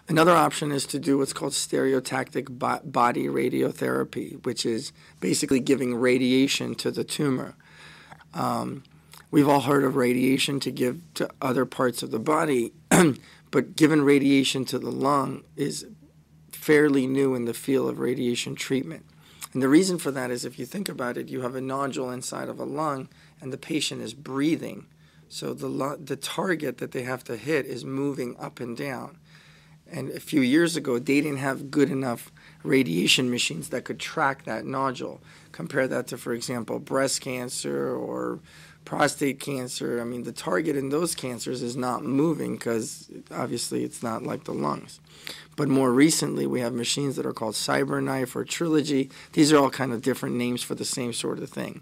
Another option is to do what's called stereotactic body radiotherapy, which is basically giving radiation to the tumor. We've all heard of radiation to give to other parts of the body, but giving radiation to the lung is fairly new in the field of radiation treatment. And the reason for that is, if you think about it, you have a nodule inside of a lung and the patient is breathing. So the target that they have to hit is moving up and down. And a few years ago, they didn't have good enough radiation machines that could track that nodule. Compare that to, for example, breast cancer or prostate cancer. I mean, the target in those cancers is not moving because obviously it's not like the lungs. But more recently, we have machines that are called CyberKnife or Trilogy. These are all kind of different names for the same sort of thing,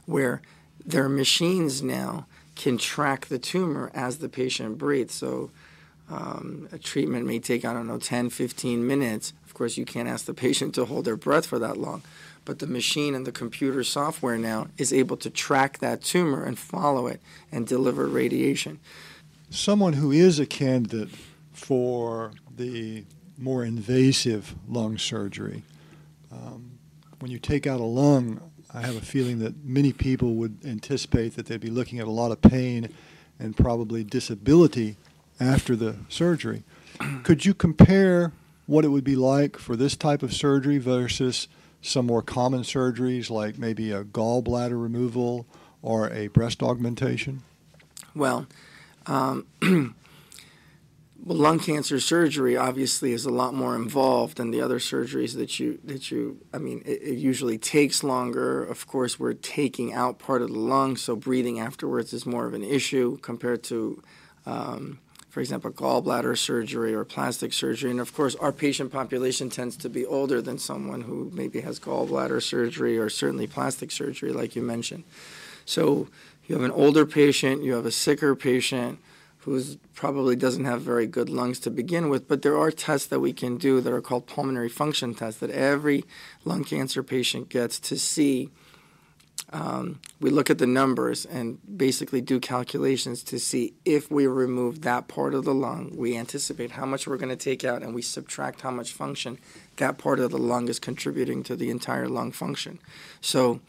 where their machines now can track the tumor as the patient breathes. So a treatment may take, 10, 15 minutes. Of course, you can't ask the patient to hold their breath for that long. But the machine and the computer software now is able to track that tumor and follow it and deliver radiation. Someone who is a candidate for the more invasive lung surgery, when you take out a lung, I have a feeling that many people would anticipate that they'd be looking at a lot of pain and probably disability after the surgery. Could you compare what it would be like for this type of surgery versus some more common surgeries like maybe a gallbladder removal or a breast augmentation? Well, lung cancer surgery obviously is a lot more involved than the other surgeries it usually takes longer. Of course, we're taking out part of the lung, so breathing afterwards is more of an issue compared to for example, gallbladder surgery or plastic surgery. And of course, our patient population tends to be older than someone who maybe has gallbladder surgery or certainly plastic surgery, like you mentioned. So you have an older patient, you have a sicker patient who probably doesn't have very good lungs to begin with, but there are tests that we can do that are called pulmonary function tests that every lung cancer patient gets to see. We look at the numbers and basically do calculations to see if we remove that part of the lung, we anticipate how much we're going to take out, and we subtract how much function that part of the lung is contributing to the entire lung function. So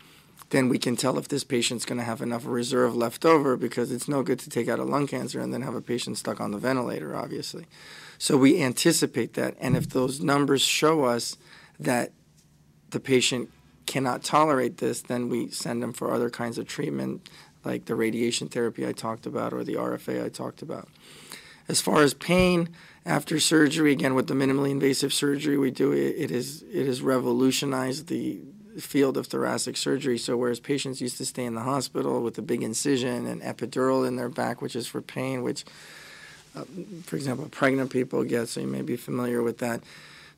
then we can tell if this patient's going to have enough reserve left over, because it's no good to take out a lung cancer and then have a patient stuck on the ventilator, obviously. So we anticipate that, and if those numbers show us that the patient cannot tolerate this, then we send them for other kinds of treatment, like the radiation therapy I talked about or the RFA I talked about. As far as pain after surgery, again, with the minimally invasive surgery we do, it has revolutionized the field of thoracic surgery. So whereas patients used to stay in the hospital with a big incision and epidural in their back, which is for pain, which, for example, pregnant people get, so you may be familiar with that.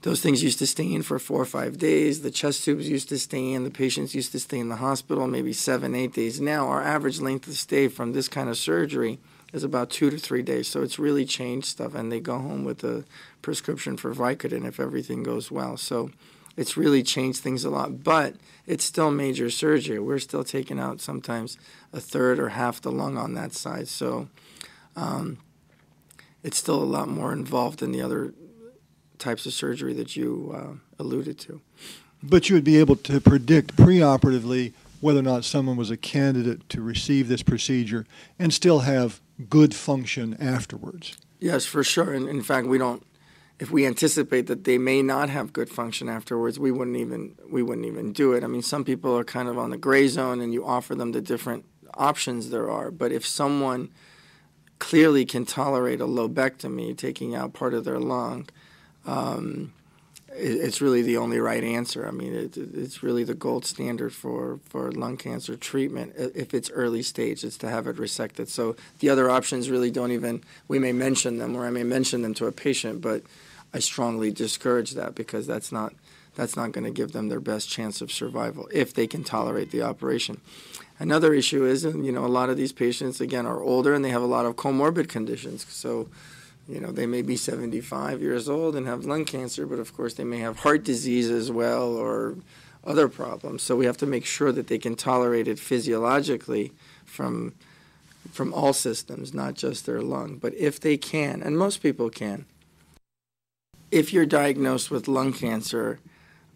Those things used to stay in for 4 or 5 days. The chest tubes used to stay in. The patients used to stay in the hospital maybe 7, 8 days. Now our average length of stay from this kind of surgery is about 2 to 3 days. So it's really changed stuff, and they go home with a prescription for Vicodin if everything goes well. So it's really changed things a lot, but it's still major surgery. We're still taking out sometimes a third or half the lung on that side. So it's still a lot more involved than the other types of surgery that you alluded to. But you would be able to predict preoperatively whether or not someone was a candidate to receive this procedure and still have good function afterwards. Yes, for sure. And in fact, if we anticipate that they may not have good function afterwards, we wouldn't even do it. I mean, some people are kind of on the gray zone, and you offer them the different options there are. But if someone clearly can tolerate a lobectomy, taking out part of their lung, it's really the only right answer. I mean, it's really the gold standard for lung cancer treatment. If it's early stage, it's to have it resected. So the other options really we may mention them, or I may mention them to a patient, but I strongly discourage that, because that's not going to give them their best chance of survival if they can tolerate the operation. Another issue is, a lot of these patients, again, are older and they have a lot of comorbid conditions. So they may be 75 years old and have lung cancer, but of course they may have heart disease as well or other problems. So we have to make sure that they can tolerate it physiologically from all systems, not just their lung. But if they can, and most people can, if you're diagnosed with lung cancer,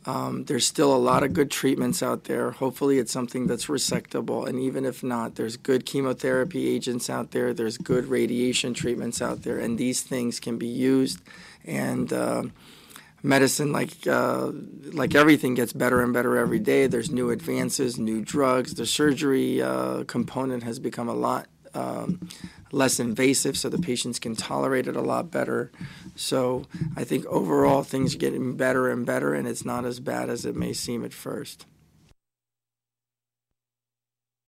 there's still a lot of good treatments out there. Hopefully it's something that's resectable, and even if not, there's good chemotherapy agents out there, there's good radiation treatments out there, and these things can be used. And medicine, like everything, gets better and better every day. There's new advances, new drugs. The surgery component has become a lot less invasive, so the patients can tolerate it a lot better. So I think overall things are getting better and better, and it's not as bad as it may seem at first.